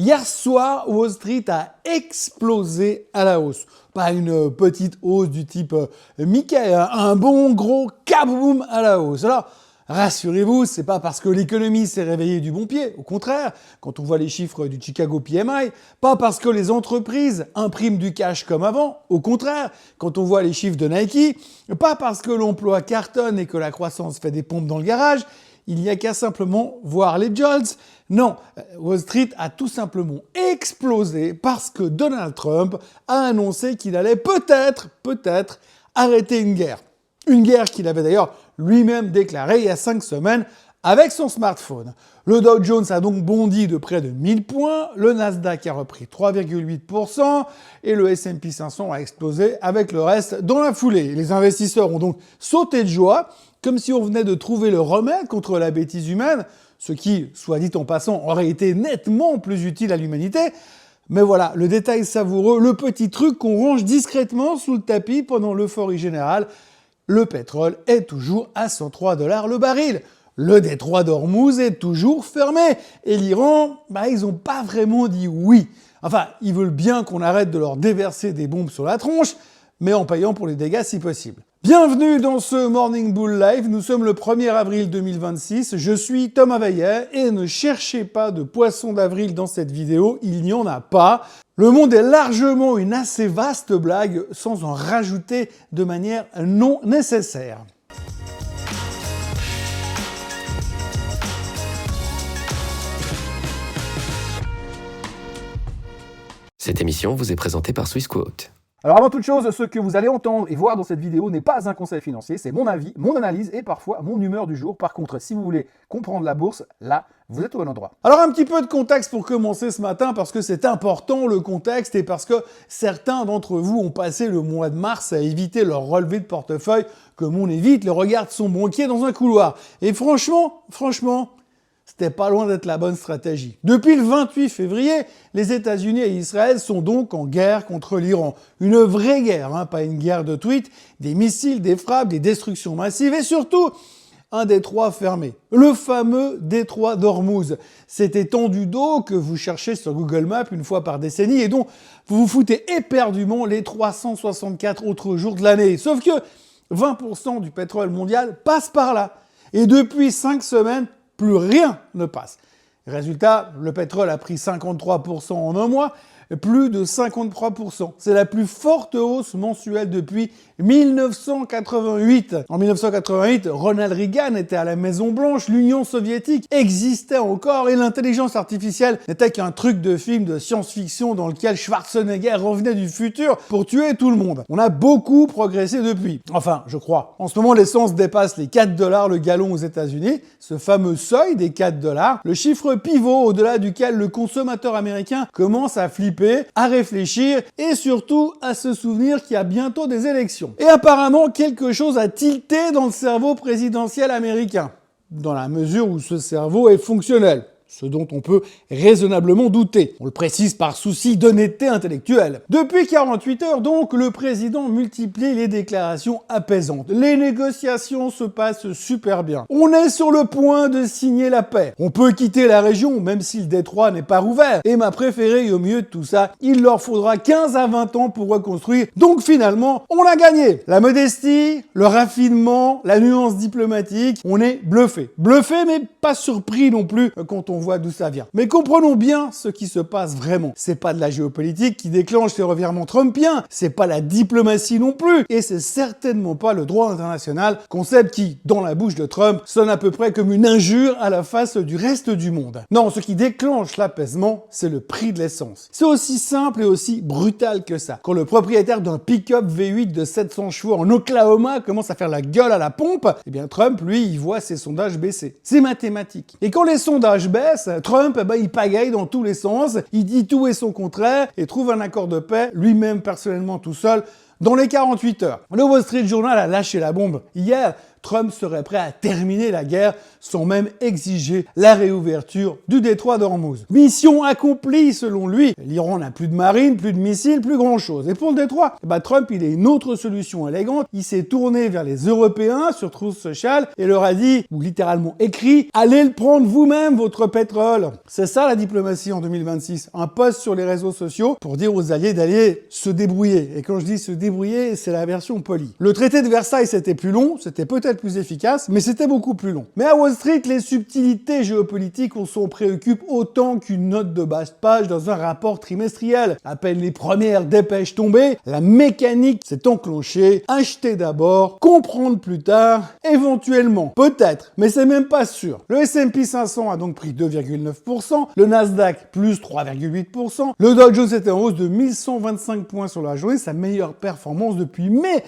Hier soir, Wall Street a explosé à la hausse. Pas une petite hausse du type Mickey, un bon gros kaboom à la hausse. Alors, rassurez-vous, c'est pas parce que l'économie s'est réveillée du bon pied. Au contraire, quand on voit les chiffres du Chicago PMI, pas parce que les entreprises impriment du cash comme avant. Au contraire, quand on voit les chiffres de Nike, pas parce que l'emploi cartonne et que la croissance fait des pompes dans le garage. Il n'y a qu'à simplement voir les jolts. Non, Wall Street a tout simplement explosé parce que Donald Trump a annoncé qu'il allait peut-être arrêter une guerre. Une guerre qu'il avait d'ailleurs lui-même déclarée il y a 5 semaines avec son smartphone. Le Dow Jones a donc bondi de près de 1000 points, le Nasdaq a repris 3,8% et le S&P 500 a explosé avec le reste dans la foulée. Les investisseurs ont donc sauté de joie, comme si on venait de trouver le remède contre la bêtise humaine, ce qui, soit dit en passant, aurait été nettement plus utile à l'humanité. Mais voilà, le détail savoureux, le petit truc qu'on range discrètement sous le tapis pendant l'euphorie générale, le pétrole est toujours à 103 $ le baril. Le détroit d'Ormuz est toujours fermé. Et l'Iran, ils n'ont pas vraiment dit oui. Enfin, ils veulent bien qu'on arrête de leur déverser des bombes sur la tronche, mais en payant pour les dégâts si possible. Bienvenue dans ce Morning Bull Live, nous sommes le 1er avril 2026, je suis Thomas Vaillet et ne cherchez pas de poisson d'avril dans cette vidéo, il n'y en a pas. Le monde est largement une assez vaste blague sans en rajouter de manière non nécessaire. Cette émission vous est présentée par Swissquote. Alors avant toute chose, ce que vous allez entendre et voir dans cette vidéo n'est pas un conseil financier, c'est mon avis, mon analyse et parfois mon humeur du jour. Par contre, si vous voulez comprendre la bourse, là, vous êtes au bon endroit. Alors un petit peu de contexte pour commencer ce matin, parce que c'est important le contexte et parce que certains d'entre vous ont passé le mois de mars à éviter leur relevé de portefeuille comme on évite le regard de son banquier dans un couloir. Et franchement, c'était pas loin d'être la bonne stratégie. Depuis le 28 février, les États-Unis et Israël sont donc en guerre contre l'Iran. Une vraie guerre, pas une guerre de tweets, des missiles, des frappes, des destructions massives et surtout un détroit fermé. Le fameux détroit d'Ormuz. Cette étendue d'eau que vous cherchez sur Google Maps une fois par décennie et dont vous vous foutez éperdument les 364 autres jours de l'année. Sauf que 20% du pétrole mondial passe par là. Et depuis 5 semaines, plus rien ne passe. Résultat, le pétrole a pris 53% en un mois, plus de 53%. C'est la plus forte hausse mensuelle depuis 1988. En 1988, Ronald Reagan était à la Maison-Blanche, l'Union soviétique existait encore et l'intelligence artificielle n'était qu'un truc de film de science-fiction dans lequel Schwarzenegger revenait du futur pour tuer tout le monde. On a beaucoup progressé depuis. Enfin, je crois. En ce moment, l'essence dépasse les 4 $ le gallon aux États-Unis, ce fameux seuil des 4 $, le chiffre pivot au-delà duquel le consommateur américain commence à flipper, à réfléchir et surtout à se souvenir qu'il y a bientôt des élections. Et apparemment, quelque chose a tilté dans le cerveau présidentiel américain, dans la mesure où ce cerveau est fonctionnel. Ce dont on peut raisonnablement douter. On le précise par souci d'honnêteté intellectuelle. Depuis 48 heures, donc, le président multiplie les déclarations apaisantes. Les négociations se passent super bien. On est sur le point de signer la paix. On peut quitter la région, même si le détroit n'est pas rouvert. Et ma préférée, au milieu de tout ça, il leur faudra 15 à 20 ans pour reconstruire. Donc finalement, on a gagné. La modestie, le raffinement, la nuance diplomatique, on est bluffé. Bluffé, mais pas surpris non plus quand on voit d'où ça vient. Mais comprenons bien ce qui se passe vraiment. C'est pas de la géopolitique qui déclenche ces revirements trumpiens, c'est pas la diplomatie non plus, et c'est certainement pas le droit international, concept qui, dans la bouche de Trump, sonne à peu près comme une injure à la face du reste du monde. Non, ce qui déclenche l'apaisement, c'est le prix de l'essence. C'est aussi simple et aussi brutal que ça. Quand le propriétaire d'un pick-up V8 de 700 chevaux en Oklahoma commence à faire la gueule à la pompe, eh bien Trump, lui, il voit ses sondages baisser. C'est mathématique. Et quand les sondages baissent, Trump, il pagaille dans tous les sens, il dit tout et son contraire et trouve un accord de paix, lui-même personnellement tout seul, dans les 48 heures. Le Wall Street Journal a lâché la bombe hier. Trump serait prêt à terminer la guerre sans même exiger la réouverture du détroit d'Ormuz. Mission accomplie selon lui. L'Iran n'a plus de marine, plus de missiles, plus grand chose. Et pour le détroit, Trump il a une autre solution élégante. Il s'est tourné vers les Européens sur Truth Social et leur a dit, ou littéralement écrit, allez le prendre vous-même votre pétrole. C'est ça la diplomatie en 2026. Un post sur les réseaux sociaux pour dire aux alliés d'aller se débrouiller. Et quand je dis se débrouiller, c'est la version polie. Le traité de Versailles c'était plus long, c'était peut-être plus efficace, mais c'était beaucoup plus long. Mais à Wall Street, les subtilités géopolitiques on s'en préoccupe autant qu'une note de bas de page dans un rapport trimestriel. À peine les premières dépêches tombées, la mécanique s'est enclenchée. Acheter d'abord, comprendre plus tard, éventuellement, peut-être, mais c'est même pas sûr. Le S&P 500 a donc pris 2,9%, le Nasdaq plus 3,8%, le Dow Jones était en hausse de 1125 points sur la journée, sa meilleure performance depuis mai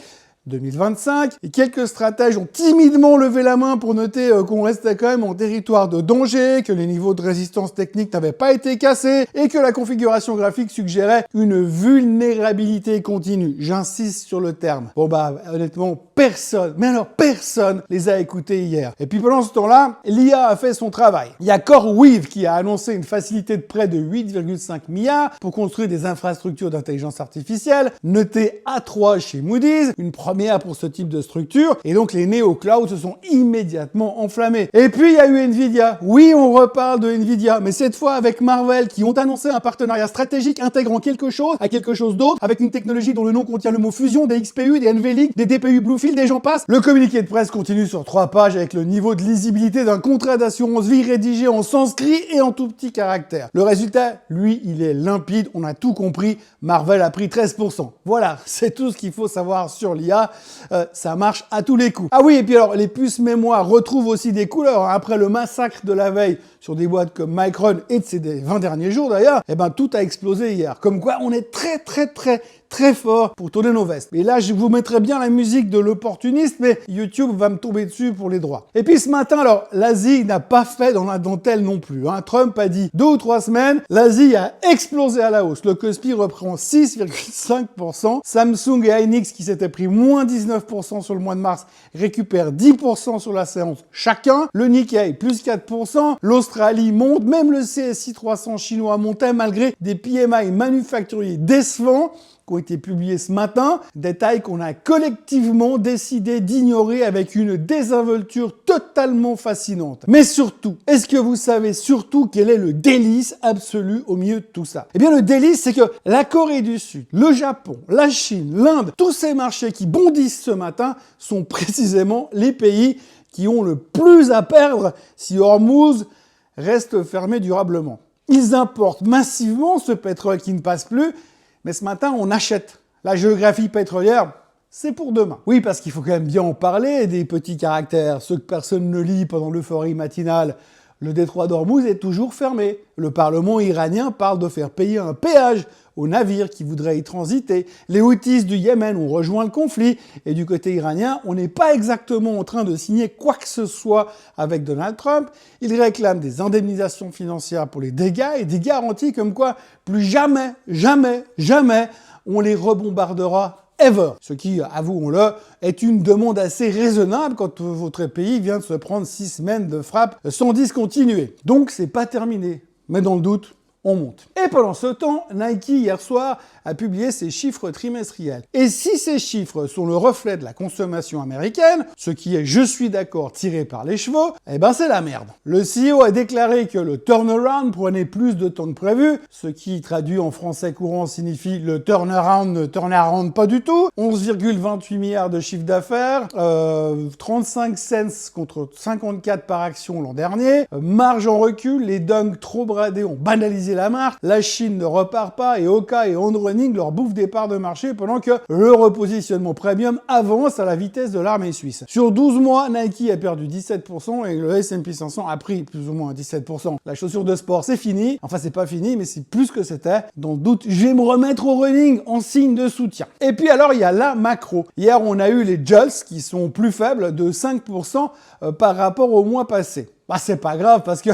2025, et quelques stratèges ont timidement levé la main pour noter qu'on restait quand même en territoire de danger, que les niveaux de résistance technique n'avaient pas été cassés, et que la configuration graphique suggérait une vulnérabilité continue. J'insiste sur le terme. Bon honnêtement, personne, mais alors personne les a écoutés hier. Et puis pendant ce temps-là, l'IA a fait son travail. Il y a CoreWeave qui a annoncé une facilité de près de 8,5 milliards pour construire des infrastructures d'intelligence artificielle, notée A3 chez Moody's, une première pour ce type de structure, et donc les néo-clouds se sont immédiatement enflammés. Et puis il y a eu Nvidia. Oui, on reparle de Nvidia, mais cette fois avec Marvell, qui ont annoncé un partenariat stratégique intégrant quelque chose à quelque chose d'autre, avec une technologie dont le nom contient le mot fusion, des XPU, des NVLink, des DPU Bluefield, des gens passent. Le communiqué de presse continue sur 3 pages avec le niveau de lisibilité d'un contrat d'assurance vie rédigé en sanskrit et en tout petit caractère. Le résultat, lui, il est limpide, on a tout compris, Marvell a pris 13%. Voilà, c'est tout ce qu'il faut savoir sur l'IA. Ça marche à tous les coups. Ah oui, et puis alors, les puces mémoire retrouvent aussi des couleurs. Après le massacre de la veille sur des boîtes comme Micron et de ces 20 derniers jours d'ailleurs, tout a explosé hier. Comme quoi, on est très fort pour tourner nos vestes. Et là, je vous mettrai bien la musique de l'opportuniste, mais YouTube va me tomber dessus pour les droits. Et puis ce matin, alors, l'Asie n'a pas fait dans la dentelle non plus. Trump a dit 2 ou 3 semaines, l'Asie a explosé à la hausse. Le Kospi reprend 6,5%. Samsung et Hynix, qui s'étaient pris moins 19% sur le mois de mars, récupèrent 10% sur la séance chacun. Le Nikkei, plus 4%. L'Australie monte. Même le CSI 300 chinois montait malgré des PMI manufacturiers décevants qui ont été publiés ce matin, détail qu'on a collectivement décidé d'ignorer avec une désinvolture totalement fascinante. Mais surtout, est-ce que vous savez surtout quel est le délice absolu au milieu de tout ça? Eh bien, le délice, c'est que la Corée du Sud, le Japon, la Chine, l'Inde, tous ces marchés qui bondissent ce matin sont précisément les pays qui ont le plus à perdre si Hormuz reste fermé durablement. Ils importent massivement ce pétrole qui ne passe plus, mais ce matin, on achète. La géographie pétrolière, c'est pour demain. Oui, parce qu'il faut quand même bien en parler, des petits caractères, ceux que personne ne lit pendant l'euphorie matinale. Le détroit d'Ormuz est toujours fermé. Le Parlement iranien parle de faire payer un péage aux navires qui voudraient y transiter. Les Houthis du Yémen ont rejoint le conflit. Et du côté iranien, on n'est pas exactement en train de signer quoi que ce soit avec Donald Trump. Ils réclament des indemnisations financières pour les dégâts et des garanties comme quoi plus jamais on les rebombardera ever. Ce qui, avouons-le, est une demande assez raisonnable quand votre pays vient de se prendre 6 semaines de frappe sans discontinuer. Donc c'est pas terminé. Mais dans le doute, on monte. Et pendant ce temps, Nike, hier soir, a publié ses chiffres trimestriels. Et si ces chiffres sont le reflet de la consommation américaine, ce qui est, je suis d'accord, tiré par les chevaux, c'est la merde. Le CEO a déclaré que le turnaround prenait plus de temps que prévu, ce qui, traduit en français courant, signifie le turnaround ne turnaround pas du tout. 11,28 milliards de chiffre d'affaires, 35 cents contre 54 par action l'an dernier, marge en recul, les dunks trop bradés ont banalisé la marque, la Chine ne repart pas et Oka et Onrunning leur bouffent des parts de marché pendant que le repositionnement premium avance à la vitesse de l'armée suisse. Sur 12 mois, Nike a perdu 17% et le S&P 500 a pris plus ou moins 17%. La chaussure de sport, c'est fini. Enfin, c'est pas fini, mais c'est plus que c'était. Dans le doute, je vais me remettre au running en signe de soutien. Et puis alors, il y a la macro. Hier, on a eu les JOLTS qui sont plus faibles de 5% par rapport au mois passé. Bah c'est pas grave parce que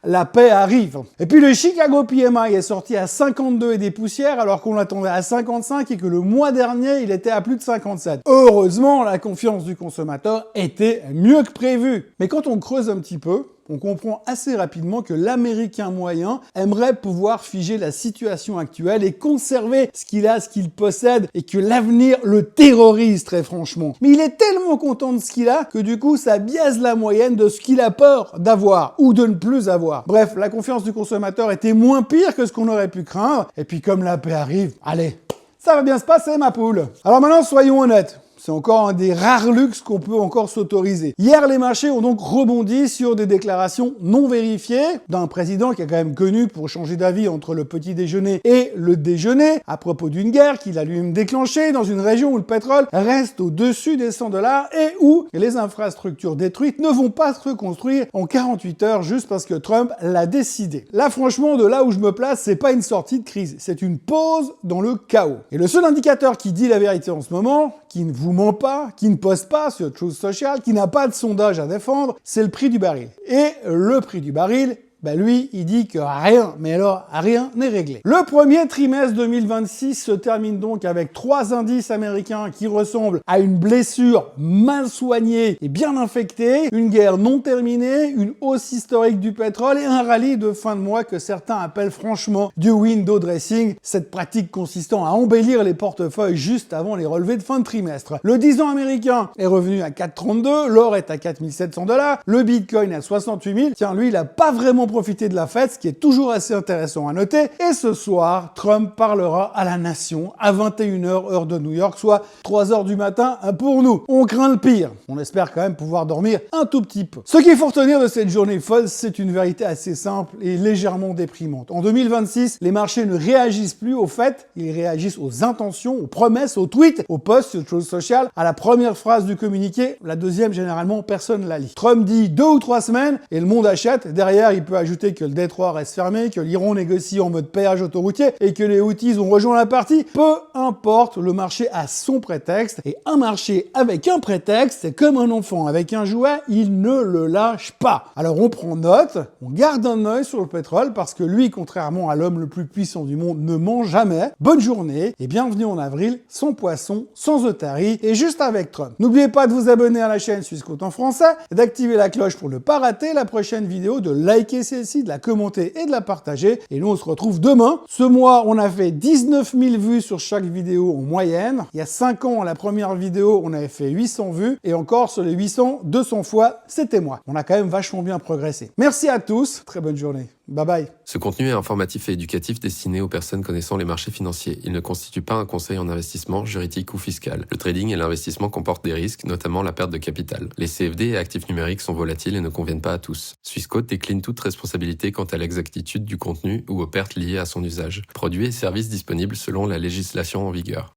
la paix arrive. Et puis le Chicago PMI est sorti à 52 et des poussières alors qu'on l'attendait à 55 et que le mois dernier il était à plus de 57. Heureusement, la confiance du consommateur était mieux que prévu. Mais quand on creuse un petit peu, on comprend assez rapidement que l'Américain moyen aimerait pouvoir figer la situation actuelle et conserver ce qu'il a, ce qu'il possède, et que l'avenir le terrorise très franchement. Mais il est tellement content de ce qu'il a que du coup ça biaise la moyenne de ce qu'il a peur d'avoir ou de ne plus avoir. Bref, la confiance du consommateur était moins pire que ce qu'on aurait pu craindre, et puis comme la paix arrive, allez, ça va bien se passer ma poule. Alors maintenant soyons honnêtes. C'est encore un des rares luxes qu'on peut encore s'autoriser. Hier, les marchés ont donc rebondi sur des déclarations non vérifiées d'un président qui est quand même connu pour changer d'avis entre le petit déjeuner et le déjeuner à propos d'une guerre qu'il a lui-même déclenchée dans une région où le pétrole reste au-dessus des $100 et où les infrastructures détruites ne vont pas se reconstruire en 48 heures juste parce que Trump l'a décidé. Là, franchement, de là où je me place, c'est pas une sortie de crise, c'est une pause dans le chaos. Et le seul indicateur qui dit la vérité en ce moment, qui ne vous ment pas, qui ne poste pas sur Truth Social, qui n'a pas de sondage à défendre, c'est le prix du baril. Et le prix du baril, ben lui, il dit que rien, mais alors rien n'est réglé. Le premier trimestre 2026 se termine donc avec 3 indices américains qui ressemblent à une blessure mal soignée et bien infectée, une guerre non terminée, une hausse historique du pétrole et un rallye de fin de mois que certains appellent franchement du window dressing, cette pratique consistant à embellir les portefeuilles juste avant les relevés de fin de trimestre. Le 10 ans américain est revenu à 4,32, l'or est à 4700 $, le bitcoin à 68 000. Tiens, lui, il a pas vraiment profiter de la fête, ce qui est toujours assez intéressant à noter. Et ce soir, Trump parlera à la nation à 21h heure de New York, soit 3h du matin pour nous. On craint le pire. On espère quand même pouvoir dormir un tout petit peu. Ce qu'il faut retenir de cette journée folle, c'est une vérité assez simple et légèrement déprimante. En 2026, les marchés ne réagissent plus aux faits, ils réagissent aux intentions, aux promesses, aux tweets, aux posts sur Truth Social, à la première phrase du communiqué. La deuxième, généralement, personne la lit. Trump dit 2 ou 3 semaines et le monde achète. Derrière, il peut ajouter que le Détroit reste fermé, que l'Iran négocie en mode péage autoroutier et que les Houthis ont rejoint la partie. Peu importe, le marché a son prétexte et un marché avec un prétexte, c'est comme un enfant avec un jouet, il ne le lâche pas. Alors on prend note, on garde un œil sur le pétrole parce que lui, contrairement à l'homme le plus puissant du monde, ne ment jamais. Bonne journée et bienvenue en avril, sans poisson, sans otarie et juste avec Trump. N'oubliez pas de vous abonner à la chaîne Swissquote en français, d'activer la cloche pour ne pas rater la prochaine vidéo, de liker celle-ci, de la commenter et de la partager. Et nous, on se retrouve demain. Ce mois, on a fait 19 000 vues sur chaque vidéo en moyenne. Il y a 5 ans, la première vidéo, on avait fait 800 vues. Et encore, sur les 800, 200 fois, c'était moi. On a quand même vachement bien progressé. Merci à tous. Très bonne journée. Bye bye. Ce contenu est informatif et éducatif destiné aux personnes connaissant les marchés financiers. Il ne constitue pas un conseil en investissement, juridique ou fiscal. Le trading et l'investissement comportent des risques, notamment la perte de capital. Les CFD et actifs numériques sont volatiles et ne conviennent pas à tous. Swissquote décline toute responsabilité quant à l'exactitude du contenu ou aux pertes liées à son usage. Produits et services disponibles selon la législation en vigueur.